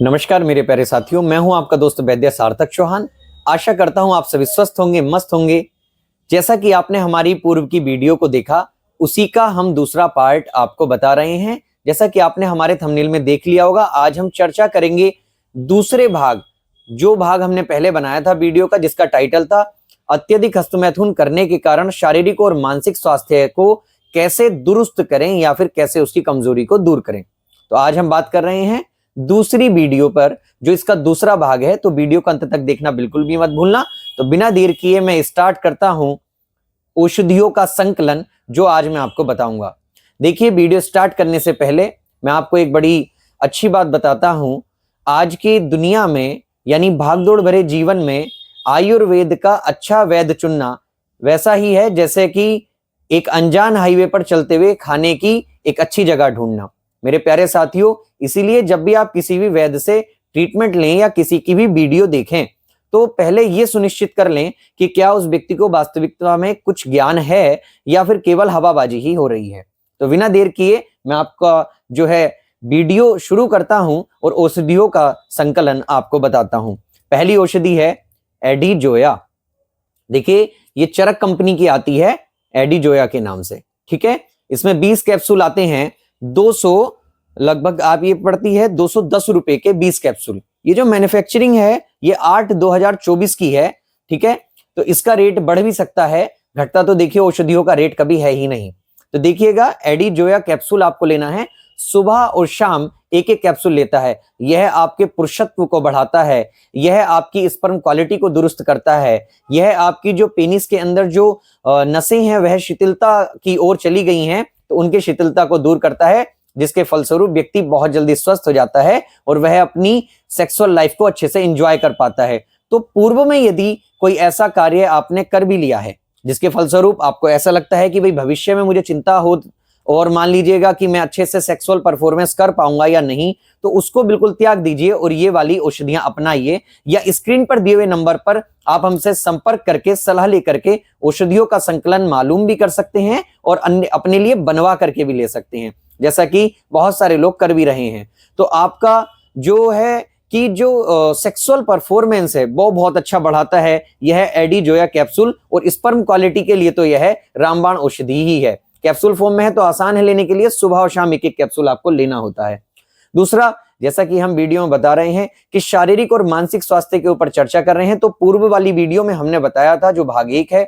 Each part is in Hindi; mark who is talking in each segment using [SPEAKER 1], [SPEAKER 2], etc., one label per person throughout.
[SPEAKER 1] नमस्कार मेरे प्यारे साथियों, मैं हूं आपका दोस्त वैद्य सार्थक चौहान। आशा करता हूं आप सभी स्वस्थ होंगे, मस्त होंगे। जैसा कि आपने हमारी पूर्व की वीडियो को देखा, उसी का हम दूसरा पार्ट आपको बता रहे हैं। जैसा कि आपने हमारे थंबनेल में देख लिया होगा, आज हम चर्चा करेंगे दूसरे भाग, जो भाग हमने पहले बनाया था वीडियो का, जिसका टाइटल था अत्यधिक हस्तमैथुन करने के कारण शारीरिक और मानसिक स्वास्थ्य को कैसे दुरुस्त करें या फिर कैसे उसकी कमजोरी को दूर करें। तो आज हम बात कर रहे हैं दूसरी वीडियो पर, जो इसका दूसरा भाग है। तो वीडियो को अंत तक देखना बिल्कुल भी मत भूलना। तो बिना देर किए मैं स्टार्ट करता हूं औषधियों का संकलन, जो आज मैं आपको बताऊंगा। देखिए, वीडियो स्टार्ट करने से पहले मैं आपको एक बड़ी अच्छी बात बताता हूं। आज की दुनिया में, यानी भागदौड़ भरे जीवन में, आयुर्वेद का अच्छा वैद्य चुनना वैसा ही है जैसे कि एक अनजान हाईवे पर चलते हुए खाने की एक अच्छी जगह ढूंढना। मेरे प्यारे साथियों, इसीलिए जब भी आप किसी भी वैद्य से ट्रीटमेंट लें या किसी की भी वीडियो देखें, तो पहले ये सुनिश्चित कर लें कि क्या उस व्यक्ति को वास्तविकता में कुछ ज्ञान है या फिर केवल हवाबाजी ही हो रही है। तो बिना देर किए मैं आपका जो है वीडियो शुरू करता हूं और औषधियों का संकलन आपको बताता हूं। पहली औषधि है एडिजोया। देखिए, ये चरक कंपनी की आती है एडिजोया के नाम से, ठीक है। इसमें 20 कैप्सूल आते हैं, 200 लगभग आप ये पड़ती है 210 रुपए के 20 कैप्सूल। ये जो मैन्युफैक्चरिंग है ये 8/2024 की है, ठीक है। तो इसका रेट बढ़ भी सकता है, घटता तो देखिए औषधियों का रेट कभी है ही नहीं। तो देखिएगा, एडिजोया कैप्सूल आपको लेना है, सुबह और शाम एक एक कैप्सूल लेता है। यह आपके पुरुषत्व को बढ़ाता है, यह आपकी स्पर्म क्वालिटी को दुरुस्त करता है, यह आपकी जो पेनिस के अंदर जो नसें हैं वह शिथिलता की ओर चली गई हैं, तो उनके शिथिलता को दूर करता है, जिसके फलस्वरूप व्यक्ति बहुत जल्दी स्वस्थ हो जाता है और वह अपनी सेक्सुअल लाइफ को अच्छे से एंजॉय कर पाता है। तो पूर्व में यदि कोई ऐसा कार्य आपने कर भी लिया है जिसके फलस्वरूप आपको ऐसा लगता है कि भाई भविष्य में मुझे चिंता हो और मान लीजिएगा कि मैं अच्छे से सेक्सुअल परफॉर्मेंस कर पाऊंगा या नहीं, तो उसको बिल्कुल त्याग दीजिए और ये वाली औषधियां अपनाइए। या स्क्रीन पर दिए हुए नंबर पर आप हमसे संपर्क करके सलाह लेकर के औषधियों का संकलन मालूम भी कर सकते हैं और अन्य अपने लिए बनवा करके भी ले सकते हैं, जैसा कि बहुत सारे लोग कर भी रहे हैं। तो आपका जो है कि जो सेक्सुअल परफॉर्मेंस है वो बहुत अच्छा बढ़ाता है यह एडिजोया कैप्सूल, और स्पर्म क्वालिटी के लिए तो यह रामबाण औषधि ही है। कैप्सूल फॉर्म में है तो आसान है लेने के लिए, सुबह और शाम एक एक कैप्सूल आपको लेना होता है। दूसरा, जैसा कि हम वीडियो में बता रहे हैं कि शारीरिक और मानसिक स्वास्थ्य के ऊपर चर्चा कर रहे हैं, तो पूर्व वाली वीडियो में हमने बताया था, जो भाग 1 है,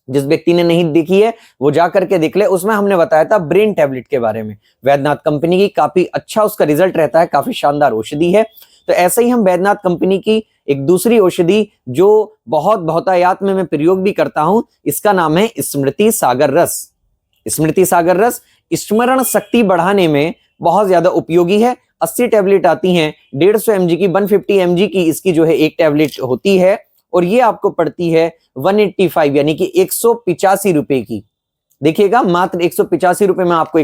[SPEAKER 1] जिस व्यक्ति ने नहीं देखी है वो जा करके देख ले, उसमें हमने बताया था ब्रेन टैबलेट के बारे में। वैद्यनाथ कंपनी की काफी अच्छा उसका रिजल्ट रहता है, काफी शानदार औषधि है। तो ऐसे ही हम वैद्यनाथ कंपनी की एक दूसरी औषधि जो बहुत बहुतायत में मैं प्रयोग भी करता हूं, इसका नाम है स्मृति सागर रस। स्मृति सागर रस स्मरण शक्ति बढ़ाने में बहुत ज्यादा उपयोगी है। 80 टैबलेट आती हैं, 150 mg की, 150 mg की इसकी जो है एक टैबलेट होती है, और ये आपको पड़ती है 185 यानी कि 185 रुपए की। देखिएगा, मात्र 185 रुपए में आपको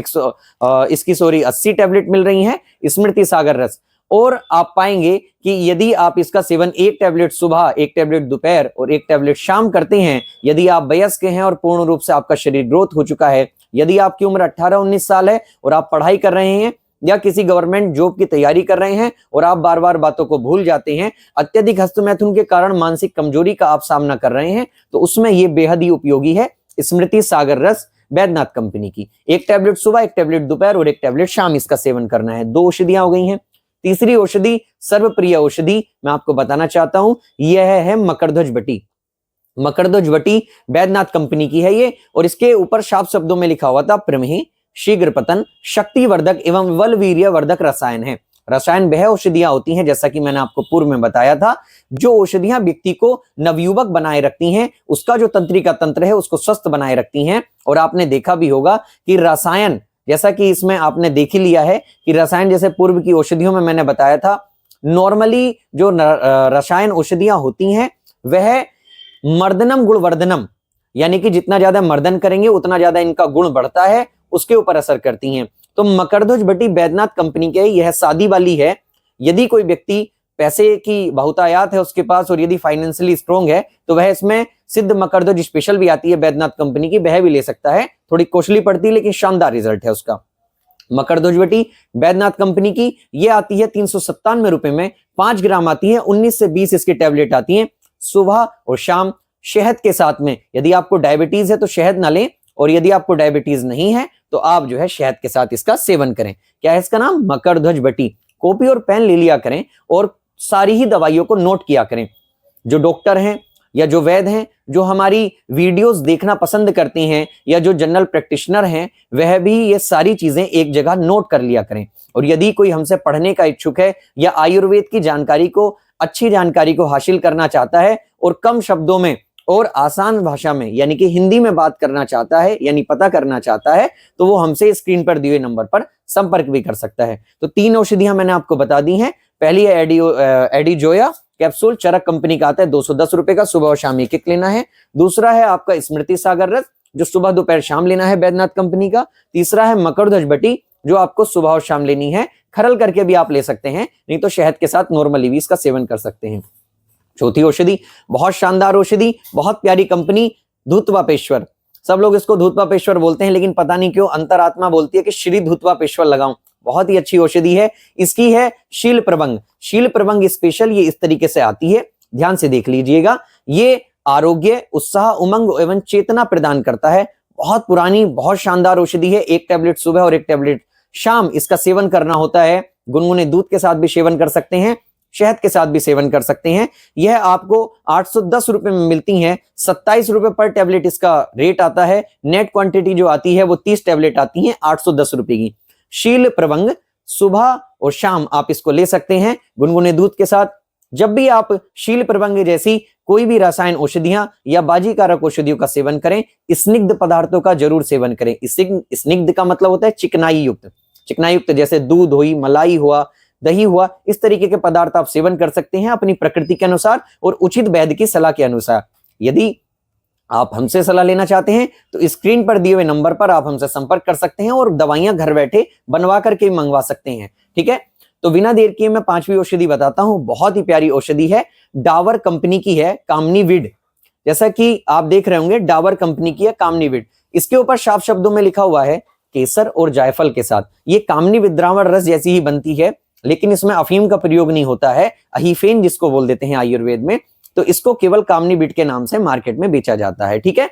[SPEAKER 1] इसकी 80 टैबलेट मिल रही हैं स्मृति सागर रस। और आप पाएंगे कि यदि आप इसका सेवन एक टैबलेट सुबह, एक टैबलेट दोपहर और एक टैबलेट शाम करते हैं, यदि आप वयस्क हैं और पूर्ण रूप से आपका शरीर ग्रोथ हो चुका है, यदि आपकी उम्र 18-19 साल है और आप पढ़ाई कर रहे हैं या किसी गवर्नमेंट जॉब की तैयारी कर रहे हैं और आप बार बार बातों को भूल जाते हैं, अत्यधिक हस्तमैथुन के कारण मानसिक कमजोरी का आप सामना कर रहे हैं, तो उसमें यह बेहद ही उपयोगी है स्मृति सागर रस वैद्यनाथ कंपनी की। एक टैबलेट सुबह, एक टैबलेट दोपहर और एक टैबलेट शाम इसका सेवन करना है। 2 औषधियां हो गई हैं। तीसरी औषधि, सर्वप्रिय औषधि मैं आपको बताना चाहता हूं, यह है मकरध्वज बटी। मकरध्वज बटी वैद्यनाथ कंपनी की है ये, और इसके ऊपर साफ शब्दों में लिखा हुआ था प्रमेह, शीघ्र पतन, शक्तिवर्धक एवं बलवीर्य वर्धक रसायन है। रसायन वह औषधियां होती हैं, जैसा कि मैंने आपको पूर्व में बताया था, जो औषधियां व्यक्ति को नवयुवक बनाए रखती हैं, उसका जो तंत्रिका तंत्र है उसको स्वस्थ बनाए रखती हैं। और आपने देखा भी होगा कि रसायन, जैसा कि इसमें आपने देख ही लिया है कि रसायन जैसे पूर्व की औषधियों में मैंने बताया था, नॉर्मली जो रसायन औषधियां होती हैं वह मर्दनम गुणवर्धनम, यानी कि जितना ज्यादा मर्दन करेंगे उतना ज्यादा इनका गुण बढ़ता है, उसके ऊपर असर करती हैं। तो मकरध्वज बटी वैद्यनाथ कंपनी के, यह सादी वाली है। यदि कोई व्यक्ति पैसे की बहुतायत है उसके पास और यदि फाइनेंशियली स्ट्रॉन्ग है, तो वह इसमें सिद्ध मकरध्वज स्पेशल भी आती है वैद्यनाथ कंपनी की, वह भी ले सकता है। थोड़ी कॉस्टली पड़ती है लेकिन शानदार रिजल्ट है उसका। मकरध्वज बटी बैद्यनाथ कंपनी की, ये आती है 397 रुपए में, 5 ग्राम आती है, 19 से 20 इसकी टैबलेट आती हैं सुबह और शाम शहद के साथ में। यदि आपको डायबिटीज है तो शहद ना लें, और यदि आपको डायबिटीज नहीं है तो आप जो है शहद के साथ इसका सेवन करें। क्या है इसका नाम? मकरध्वज बटी। कॉपी और पेन ले लिया करें और सारी ही दवाइयों को नोट किया करें। जो डॉक्टर हैं या जो वैद्य हैं, जो हमारी वीडियोस देखना पसंद करते हैं, या जो जनरल प्रैक्टिशनर हैं, वह भी ये सारी चीजें एक जगह नोट कर लिया करें। और यदि कोई हमसे पढ़ने का इच्छुक है या आयुर्वेद की जानकारी को, अच्छी जानकारी को हासिल करना चाहता है और कम शब्दों में और आसान भाषा में यानी कि हिंदी में बात करना चाहता है, यानी पता करना चाहता है, तो वो हमसे स्क्रीन पर दिए नंबर पर संपर्क भी कर सकता है। तो 3 औषधियां मैंने आपको बता दी हैं। पहली है एडिजोया कैप्सूल, चरक कंपनी का आता है, 210 रुपए का, सुबह और शाम एक एक लेना है। दूसरा है आपका स्मृति सागर रस, जो सुबह दोपहर शाम लेना है, बैद्यनाथ कंपनी का। तीसरा है मकरध्वज बटी, जो आपको सुबह और शाम लेनी है, खरल करके भी आप ले सकते हैं, नहीं तो शहद के साथ नॉर्मली भी इसका सेवन कर सकते हैं। चौथी औषधि, बहुत शानदार औषधि, बहुत प्यारी कंपनी, धूतवापेश्वर। सब लोग इसको धूतवापेश्वर बोलते हैं, लेकिन पता नहीं क्यों अंतरात्मा बोलती है कि श्री धूतवापेश्वर लगाऊं। बहुत ही अच्छी औषधि है। इसकी है शील प्रभंग। शील प्रभंग स्पेशल ये इस तरीके से आती है, ध्यान से देख लीजिएगा। ये आरोग्य, उत्साह, उमंग एवं चेतना प्रदान करता है। बहुत पुरानी, बहुत शानदार औषधि है। 1 टैबलेट सुबह और 1 टैबलेट शाम इसका सेवन करना होता है। गुनगुने दूध के साथ भी सेवन कर सकते हैं, शहद के साथ भी सेवन कर सकते हैं। यह आपको 810 रुपए में मिलती हैं। 27 रुपए पर टैबलेट इसका रेट आता है। नेट क्वांटिटी जो आती है वो 30 टैबलेट आती हैं 810 रुपए की। शील प्रभंग सुबह और शाम आप इसको ले सकते हैं गुनगुने दूध के साथ। जब भी आप शील प्रभंग जैसी कोई भी रसायन औषधियां या बाजीकारक औषधियों का सेवन करें, स्निग्ध पदार्थों का जरूर सेवन करें। स्निग्ध का मतलब होता है चिकनाई युक्त। चिकनाई युक्त जैसे दूध हुई, मलाई हुआ, दही हुआ, इस तरीके के पदार्थ आप सेवन कर सकते हैं अपनी प्रकृति के अनुसार और उचित वैद्य की सलाह के अनुसार। यदि आप हमसे सलाह लेना चाहते हैं तो स्क्रीन पर दिए हुए नंबर पर आप हमसे संपर्क कर सकते हैं और दवाइयां घर बैठे बनवा करके मंगवा सकते हैं। ठीक है, तो बिना देर किए मैं 5वीं औषधि बताता हूं। बहुत ही प्यारी औषधि है, डाबर कंपनी की है, कामनीविड। जैसा कि आप देख रहे होंगे, डाबर कंपनी की है कामनीविड। इसके ऊपर साफ शब्दों में लिखा हुआ है केसर और जायफल के साथ। ये कामनी विद्रावण रस जैसी ही बनती है, लेकिन इसमें अफीम का प्रयोग नहीं होता है, अहीफेन जिसको बोल देते हैं आयुर्वेद में। तो इसको केवल कामनीविड के नाम से मार्केट में बेचा जाता है। ठीक है,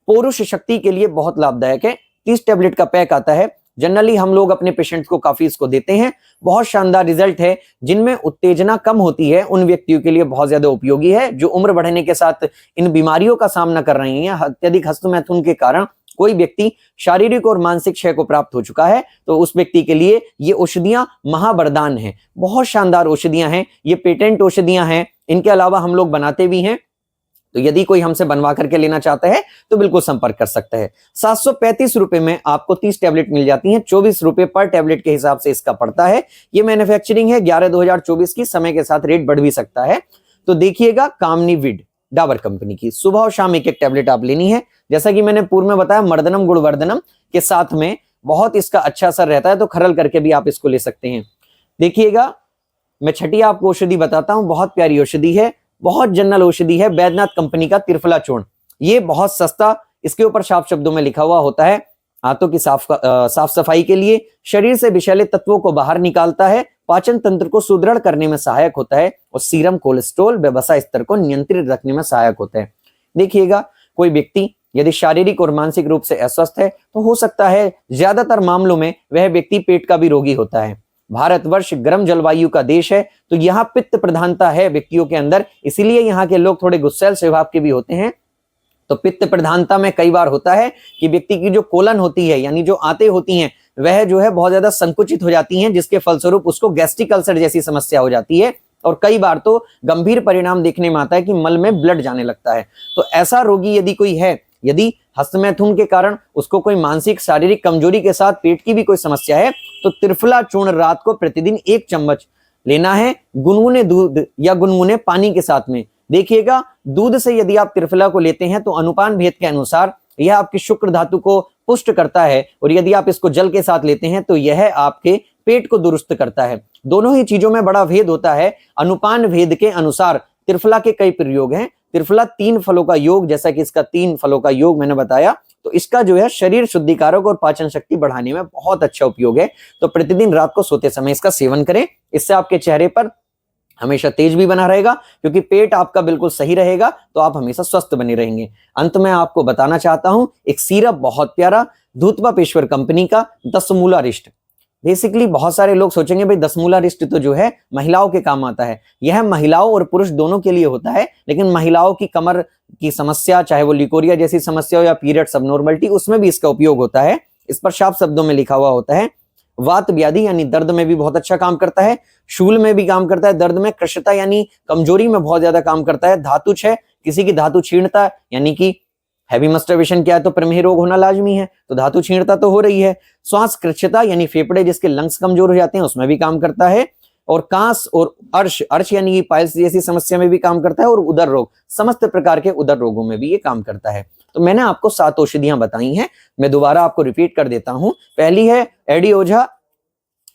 [SPEAKER 1] पुरुष शक्ति के लिए बहुत लाभदायक है। 30 टैबलेट का पैक आता है। जनरली हम लोग अपने पेशेंट्स को काफी इसको देते हैं। बहुत शानदार रिजल्ट है। जिनमें उत्तेजना कम होती है उन व्यक्तियों के लिए बहुत ज्यादा उपयोगी है। जो उम्र बढ़ने के साथ इन बीमारियों का सामना कर रहे हैं, अत्यधिक हस्तमैथुन के कारण कोई व्यक्ति शारीरिक और मानसिक क्षय को प्राप्त हो चुका है, तो उस व्यक्ति के लिए ये औषधियां महावरदान हैं। बहुत शानदार औषधियां हैं, ये पेटेंट औषधियां हैं। इनके अलावा हम लोग बनाते भी हैं, तो यदि कोई हमसे बनवा करके लेना चाहता है तो बिल्कुल संपर्क कर सकता है। 735 रुपए में आपको 30 टैबलेट मिल जाती हैं। 24 रुपए पर टैबलेट के हिसाब से इसका पड़ता है। ये मैन्युफैक्चरिंग है 11/2024 की। समय के साथ रेट बढ़ भी सकता है। तो देखिएगा, कामनीविड डाबर कंपनी की, सुबह और शाम 1-1 टैबलेट आप लेनी है। जैसा कि मैंने पूर्व में बताया, मर्दनम गुणवर्धनम के साथ में बहुत इसका अच्छा असर रहता है, तो खरल करके भी आप इसको ले सकते हैं। देखिएगा, मैं छठी आपको औषधि बताता हूं। बहुत प्यारी औषधि है, बहुत जनरल औषधि है, बैद्यनाथ कंपनी का त्रिफला चूर्ण। ये बहुत सस्ता, इसके ऊपर साफ शब्दों में लिखा हुआ होता है हाथों की साफ सफाई के लिए, शरीर से विषैले तत्वों को बाहर निकालता है, पाचन तंत्र को सुदृढ़ करने में सहायक होता है और सीरम कोलेस्ट्रॉल व वसा स्तर को नियंत्रित रखने में सहायक होता है। देखिएगा, कोई व्यक्ति यदि शारीरिक और मानसिक रूप से अस्वस्थ है तो हो सकता है ज्यादातर मामलों में वह व्यक्ति पेट का भी रोगी होता है। भारतवर्ष गर्म जलवायु का देश है, तो यहाँ पित्त प्रधानता है व्यक्तियों के अंदर, इसीलिए यहाँ के लोग थोड़े गुस्सैल स्वभाव के भी होते हैं। तो पित्त प्रधानता में कई बार होता है कि व्यक्ति की जो कोलन होती है, यानी जो आंतें होती हैं, वह जो है बहुत ज्यादा संकुचित हो जाती हैं, जिसके फलस्वरूप उसको गैस्ट्रिक अल्सर जैसी समस्या हो जाती है। और कई बार तो गंभीर परिणाम देखने में आता है कि मल में ब्लड जाने लगता है। तो ऐसा रोगी यदि कोई है, यदि हस्तमैथुन के कारण उसको कोई मानसिक शारीरिक कमजोरी के साथ पेट की भी कोई समस्या है, तो त्रिफला चूर्ण रात को प्रतिदिन 1 चम्मच लेना है, गुनगुने दूध या गुनगुने पानी के साथ में। देखिएगा, दूध से यदि आप त्रिफला को लेते हैं तो अनुपान भेद के अनुसार यह आपकी शुक्र धातु को पुष्ट करता है, और यदि आप इसको जल के साथ लेते हैं तो यह आपके पेट को दुरुस्त करता है। दोनों ही चीजों में बड़ा भेद होता है। अनुपान भेद के अनुसार त्रिफला के कई प्रयोग हैं। त्रिफला 3 फलों का योग, जैसा कि इसका 3 फलों का योग मैंने बताया, तो तो इसका जो है शरीर शुद्धिकारक और पाचन शक्ति बढ़ाने में बहुत अच्छा उपयोग है। तो प्रतिदिन रात को सोते समय इसका सेवन करें। इससे आपके चेहरे पर हमेशा तेज भी बना रहेगा, क्योंकि पेट आपका बिल्कुल सही रहेगा तो आप हमेशा स्वस्थ बने रहेंगे। अंत में आपको बताना चाहता हूं एक सिरप बहुत प्यारा धूतवापेश्वर कंपनी का 10 मूला रिष्ट। बेसिकली बहुत सारे लोग सोचेंगे भाई 10 मूला रिष्ट तो जो है महिलाओं के काम आता है। यह महिलाओं और पुरुष दोनों के लिए होता है, लेकिन महिलाओं की कमर की समस्या, चाहे वो लिकोरिया जैसी समस्या हो या पीरियड सबनॉर्मलिटी, उसमें भी इसका उपयोग होता है। इस पर साफ शब्दों में लिखा हुआ होता है। वात व्याधि यानी दर्द में भी बहुत अच्छा काम करता है, शूल में भी काम करता है, दर्द में, कृशता यानी कमजोरी में बहुत ज्यादा काम करता है, धातु क्षय, किसी की धातु क्षीणता यानी कि हैवी मस्टरबेशन किया है तो प्रमेह रोग होना लाजमी है, तो धातु क्षीणता तो हो रही है। श्वास कृच्छता यानी फेफड़े जिसके लंग्स कमजोर हो जाते हैं उसमें भी काम करता है, और कांस और अर्श यानी कि पाइल्स जैसी समस्या में भी काम करता है, और उदर रोग, समस्त प्रकार के उदर रोगों में भी ये काम करता है। तो मैंने आपको 7 औषधियां बताई हैं, मैं दोबारा आपको रिपीट कर देता हूं। पहली है एडी ओझा,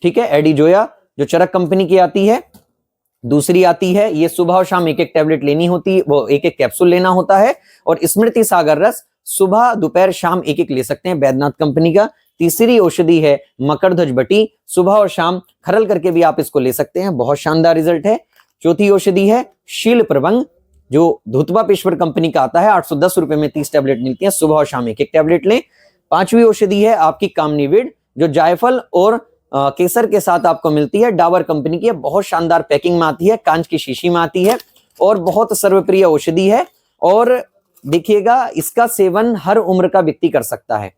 [SPEAKER 1] ठीक है, एडी जोया जो चरक कंपनी की आती है। दूसरी आती है, ये सुबह और शाम एक एक टैबलेट लेनी होती है, वो एक एक कैप्सूल लेना होता है। और स्मृति सागर रस सुबह दोपहर शाम एक एक ले सकते हैं, बैद्यनाथ कंपनी का। तीसरी औषधि है मकरध्वज बटी, सुबह और शाम खरल करके भी आप इसको ले सकते हैं, बहुत शानदार रिजल्ट है। चौथी औषधि है शील प्रभंग जो धूतवापेश्वर कंपनी का आता है, 810 रुपए में 30 टैबलेट मिलती है, सुबह और शाम एक एक टैबलेट लें। पांचवी औषधि है आपकी कामनीविड जो जायफल और केसर के साथ आपको मिलती है, डाबर कंपनी की है, बहुत शानदार पैकिंग में आती है, कांच की शीशी में आती है और बहुत सर्वप्रिय औषधि है। और देखिएगा इसका सेवन हर उम्र का व्यक्ति कर सकता है,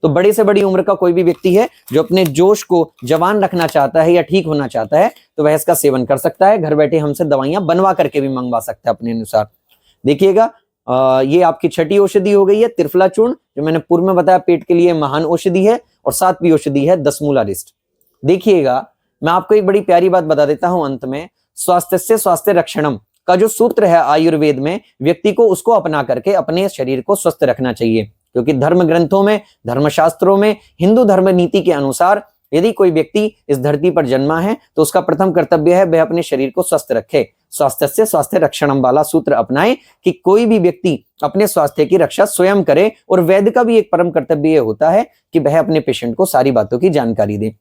[SPEAKER 1] तो बड़े से बड़ी उम्र का कोई भी व्यक्ति है जो अपने जोश को जवान रखना चाहता है या ठीक होना चाहता है तो वह इसका सेवन कर सकता है। घर बैठे हमसे दवाइयां बनवा करके भी मंगवा सकता है अपने अनुसार। देखिएगा ये आपकी छठी औषधि हो गई है त्रिफला चूर्ण, जो मैंने पूर्व में बताया पेट के लिए महान औषधि है। और 7वीं औषधि है 10 मूला रिष्ट। देखिएगा मैं आपको एक बड़ी प्यारी बात बता देता हूं अंत में, स्वास्थ्य से स्वास्थ्य रक्षणम का जो सूत्र है आयुर्वेद में, व्यक्ति को उसको अपना करके अपने शरीर को स्वस्थ रखना चाहिए, क्योंकि धर्म ग्रंथों में, धर्मशास्त्रों में, हिंदू धर्म नीति के अनुसार यदि कोई व्यक्ति इस धरती पर जन्मा है तो उसका प्रथम कर्तव्य है वह अपने शरीर को स्वस्थ रखे, स्वास्थ्य से स्वास्थ्य रक्षणम वाला सूत्र अपनाए कि कोई भी व्यक्ति अपने स्वास्थ्य की रक्षा स्वयं करे। और वैद्य का भी एक परम कर्तव्य यह होता है कि वह अपने पेशेंट को सारी बातों की जानकारी दे।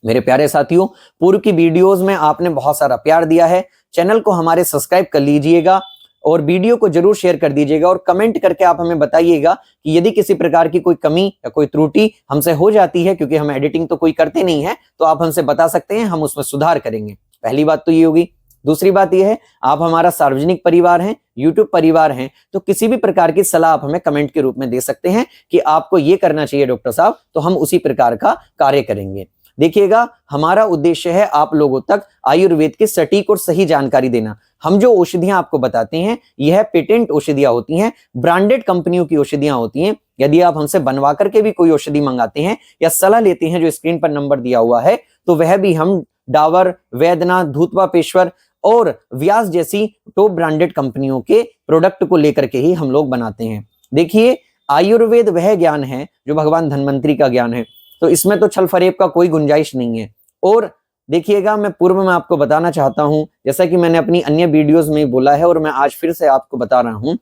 [SPEAKER 1] मेरे प्यारे साथियों, पूर्व की वीडियोस में आपने बहुत सारा प्यार दिया है, चैनल को हमारे सब्सक्राइब कर लीजिएगा और वीडियो को जरूर शेयर कर दीजिएगा और कमेंट करके आप हमें बताइएगा कि यदि किसी प्रकार की कोई कमी या कोई त्रुटि हमसे हो जाती है, क्योंकि हम एडिटिंग तो कोई करते नहीं है, तो आप हमसे बता सकते हैं, हम उसमें सुधार करेंगे। पहली बात तो ये होगी। दूसरी बात यह है, आप हमारा सार्वजनिक परिवार हैं, यूट्यूब परिवार हैं, तो किसी भी प्रकार की सलाह आप हमें कमेंट के रूप में दे सकते हैं कि आपको ये करना चाहिए डॉक्टर साहब, तो हम उसी प्रकार का कार्य करेंगे। देखिएगा हमारा उद्देश्य है आप लोगों तक आयुर्वेद की सटीक और सही जानकारी देना। हम जो औषधियां आपको बताते हैं यह पेटेंट औषधियां होती हैं, ब्रांडेड कंपनियों की औषधियां होती हैं। यदि आप हमसे बनवा करके भी कोई औषधि मंगाते हैं या सलाह लेते हैं जो स्क्रीन पर नंबर दिया हुआ है, तो वह भी हम डाबर, वैद्यनाथ, धूतवापेश्वर और व्यास जैसी टॉप ब्रांडेड कंपनियों के प्रोडक्ट को लेकर के ही हम लोग बनाते हैं। देखिए आयुर्वेद वह ज्ञान है जो भगवान धन्वंतरी का ज्ञान है, तो इसमें तो छल फरेब का कोई गुंजाइश नहीं है। और देखिएगा मैं पूर्व में आपको बताना चाहता हूं, जैसा कि मैंने अपनी अन्य वीडियोस में बोला है और मैं आज फिर से आपको बता रहा हूं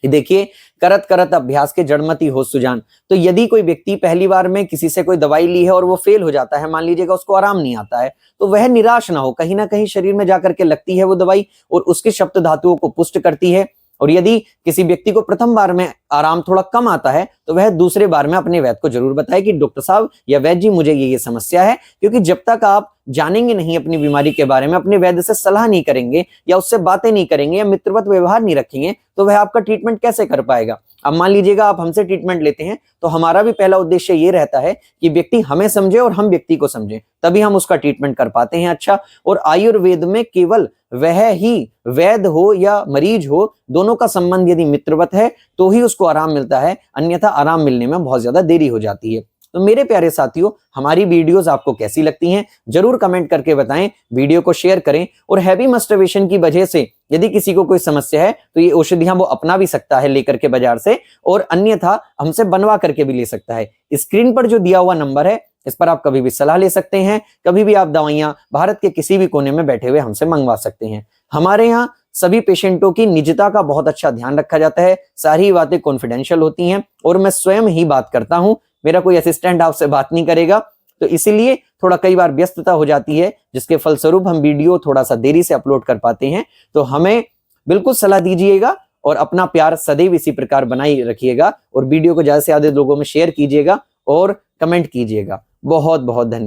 [SPEAKER 1] कि देखिए करत करत अभ्यास के जड़मति हो सुजान। तो यदि कोई व्यक्ति पहली बार में किसी से कोई दवाई ली है और वो फेल हो जाता है, मान लीजिएगा उसको आराम नहीं आता है, तो वह निराश ना हो, कहीं ना कहीं शरीर में जाकर के लगती है वो दवाई और उसके शब्द धातुओं को पुष्ट करती है। और यदि किसी व्यक्ति को प्रथम बार में आराम थोड़ा कम आता है तो वह दूसरे बार में अपने वैद्य को जरूर बताए कि डॉक्टर साहब या वैद्य जी मुझे ये समस्या है, क्योंकि जब तक आप जानेंगे नहीं अपनी बीमारी के बारे में, अपने वैद्य से सलाह नहीं करेंगे या उससे बातें नहीं करेंगे या मित्रवत व्यवहार नहीं रखेंगे, तो वह आपका ट्रीटमेंट कैसे कर पाएगा। अब मान लीजिएगा आप हमसे ट्रीटमेंट लेते हैं तो हमारा भी पहला उद्देश्य ये रहता है कि व्यक्ति हमें समझे और हम व्यक्ति को समझे, तभी हम उसका ट्रीटमेंट कर पाते हैं अच्छा। और आयुर्वेद में केवल वह ही वैद्य हो या मरीज हो, दोनों का संबंध यदि मित्रवत है तो ही उसको आराम मिलता है, अन्यथा आराम मिलने में बहुत ज्यादा देरी हो जाती है। तो मेरे प्यारे साथियों, हमारी वीडियोस आपको कैसी लगती हैं जरूर कमेंट करके बताएं, वीडियो को शेयर करें। और हैवी मस्टरबेशन की वजह से यदि किसी को कोई समस्या है तो ये औषधियां वो अपना भी सकता है लेकर के बाजार से, और अन्यथा हमसे बनवा करके भी ले सकता है। स्क्रीन पर जो दिया हुआ नंबर है इस पर आप कभी भी सलाह ले सकते हैं, कभी भी आप दवाइयां भारत के किसी भी कोने में बैठे हुए हमसे मंगवा सकते हैं। हमारे यहाँ सभी पेशेंटों की निजता का बहुत अच्छा ध्यान रखा जाता है, सारी बातें कॉन्फिडेंशियल होती हैं और मैं स्वयं ही बात करता हूं, मेरा कोई असिस्टेंट आपसे बात नहीं करेगा। तो इसीलिए थोड़ा कई बार व्यस्तता हो जाती है, जिसके फलस्वरूप हम वीडियो थोड़ा सा देरी से अपलोड कर पाते हैं। तो हमें बिल्कुल सलाह दीजिएगा और अपना प्यार सदैव इसी प्रकार बनाए रखिएगा और वीडियो को ज्यादा से ज्यादा लोगों में शेयर कीजिएगा और कमेंट कीजिएगा। बहुत बहुत धन्यवाद।